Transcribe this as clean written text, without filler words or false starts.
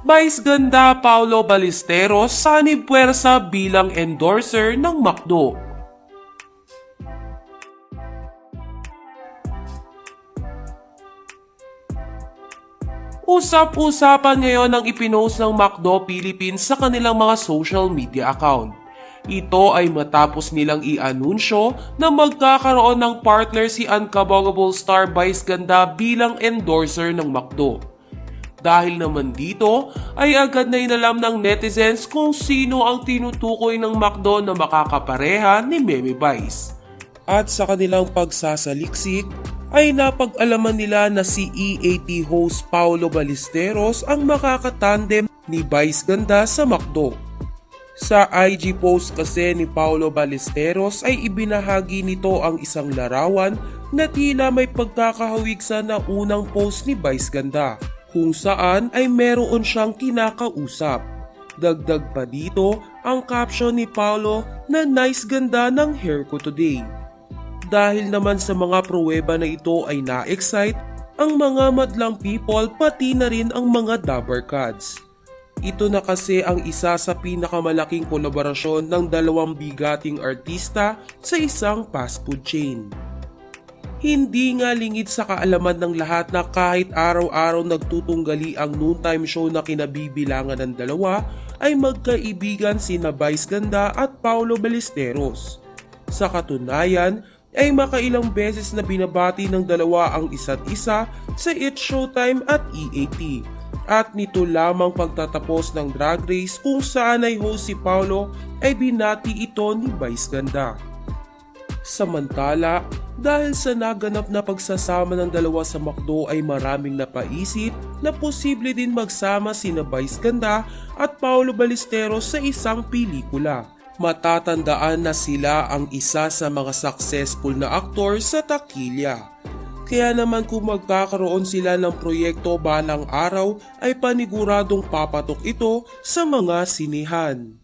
Vice Ganda Paulo Ballesteros sanib puwersa bilang endorser ng McDo. Usap-usapan ngayon ang ipinost ng McDo Philippines sa kanilang mga social media account. Ito ay matapos nilang i-anunsyo na magkakaroon ng partner si Unkaboggable star Vice Ganda bilang endorser ng McDo. Dahil naman dito ay agad na inalam ng netizens kung sino ang tinutukoy ng McDo na makakapareha ni Meme Vice. At sa kanilang pagsasaliksik ay napag-alaman nila na si EAT host Paulo Ballesteros ang makakatandem ni Vice Ganda sa McDo. Sa IG post kasi ni Paulo Ballesteros ay ibinahagi nito ang isang larawan na tila may pagkakahawig sa naunang post ni Vice Ganda, kung saan ay meron siyang kinakausap. Dagdag pa dito ang caption ni Paulo na nice ganda ng hair ko today. Dahil naman sa mga pruweba na ito ay na-excite ang mga madlang people pati na rin ang mga Dabber Cats. Ito na kasi ang isa sa pinakamalaking kolaborasyon ng dalawang bigating artista sa isang fast food chain. Hindi nga lingid sa kaalaman ng lahat na kahit araw-araw nagtutunggali ang noontime show na kinabibilangan ng dalawa ay magkaibigan sina Vice Ganda at Paulo Ballesteros. Sa katunayan ay makailang beses na binabati ng dalawa ang isa't isa sa It's Showtime at EAT. At nito lamang pagtatapos ng Drag Race kung saan ay host si Paulo ay binati ito ni Vice Ganda. Samantala, dahil sa naganap na pagsasama ng dalawa sa McDo ay maraming napaisip na posible din magsama sina Vice Ganda at Paulo Ballesteros sa isang pelikula. Matatandaan na sila ang isa sa mga successful na aktor sa takilya. Kaya naman kung magkakaroon sila ng proyekto balang araw ay paniguradong papatok ito sa mga sinihan.